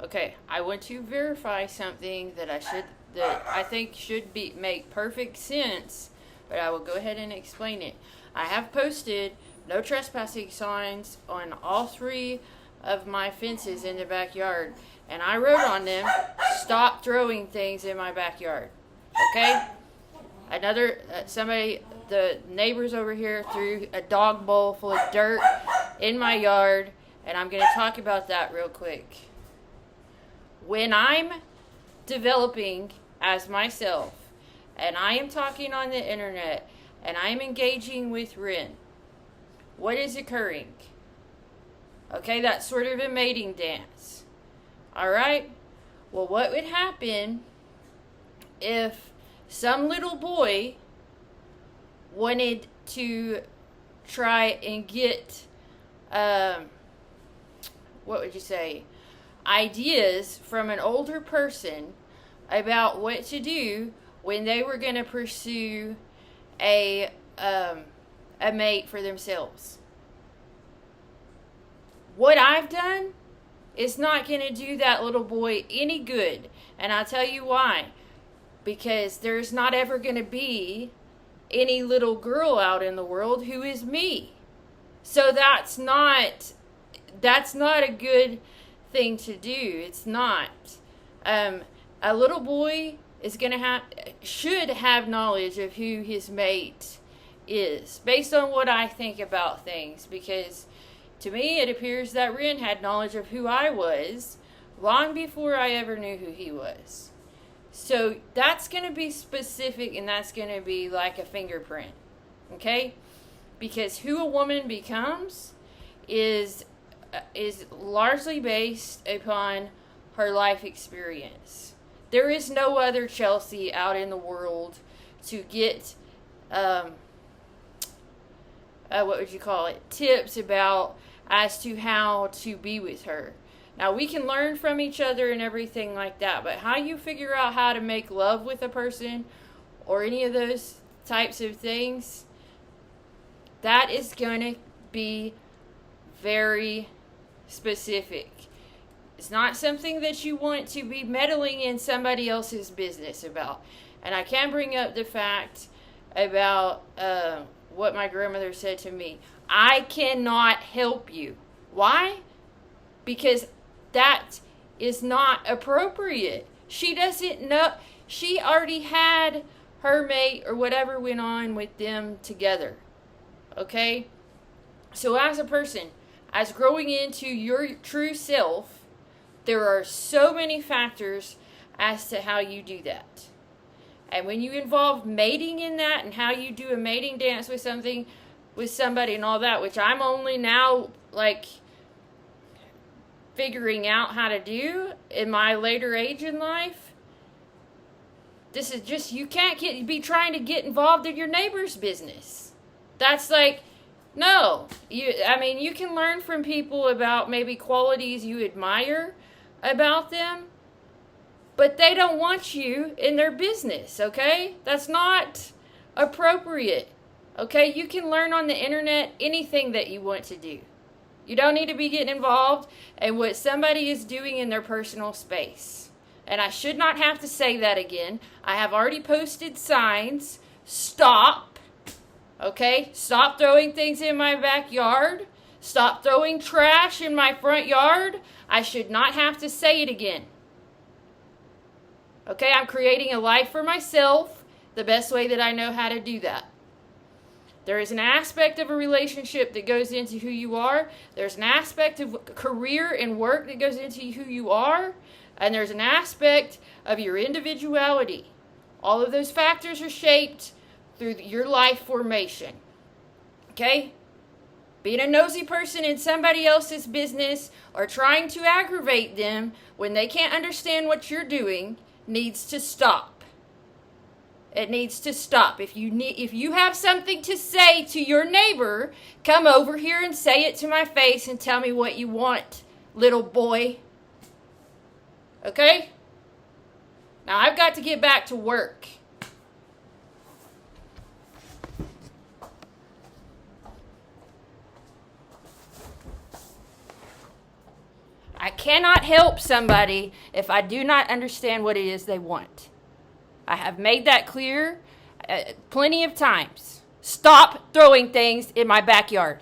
Okay, I want to verify something that I think should be make perfect sense, but I will go ahead and explain it. I have posted no trespassing signs on all three of my fences in the backyard, and I wrote on them, "Stop throwing things in my backyard." Okay? The neighbors over here threw a dog bowl full of dirt in my yard, and I'm going to talk about that real quick. When I'm developing as myself, and I am talking on the internet, and I'm engaging with Ren, what is occurring? Okay, that's sort of a mating dance. Alright? Well, what would happen if some little boy wanted to try and get, what would you say, ideas from an older person about what to do when they were going to pursue a mate for themselves? What I've done is not going to do that little boy any good, and I'll tell you why. Because there's not ever going to be any little girl out in the world who is me. So that's not a good thing to do. It's not. A little boy should have knowledge of who his mate is, based on what I think about things. Because to me, it appears that Ren had knowledge of who I was long before I ever knew who he was. So that's going to be specific, and that's going to be like a fingerprint, okay? Because who a woman becomes is largely based upon her life experience. There is no other Chelsea out in the world to get, what would you call it, tips about as to how to be with her. Now, we can learn from each other and everything like that, but how you figure out how to make love with a person or any of those types of things, that is going to be very specific. It's not something that you want to be meddling in somebody else's business about. And I can bring up the fact about what my grandmother said to me. I cannot help you. Why? Because that is not appropriate. She doesn't know. She already had her mate or whatever went on with them together. Okay? So as a person, as growing into your true self, there are so many factors as to how you do that. And when you involve mating in that and how you do a mating dance with somebody and all that, which I'm only now figuring out how to do in my later age in life, this is just, you can't be trying to get involved in your neighbor's business. That's no. You can learn from people about maybe qualities you admire about them, but they don't want you in their business, okay? That's not appropriate, okay? You can learn on the internet anything that you want to do. You don't need to be getting involved in what somebody is doing in their personal space. And I should not have to say that again. I have already posted signs. Stop. Okay? Stop throwing things in my backyard. Stop throwing trash in my front yard. I should not have to say it again. Okay? I'm creating a life for myself the best way that I know how to do that. There is an aspect of a relationship that goes into who you are. There's an aspect of career and work that goes into who you are. And there's an aspect of your individuality. All of those factors are shaped through your life formation. Okay? Being a nosy person in somebody else's business or trying to aggravate them when they can't understand what you're doing needs to stop. It needs to stop. If you have something to say to your neighbor, come over here and say it to my face and tell me what you want, little boy. Okay? Now I've got to get back to work. I cannot help somebody if I do not understand what it is they want. I have made that clear plenty of times. Stop throwing things in my backyard.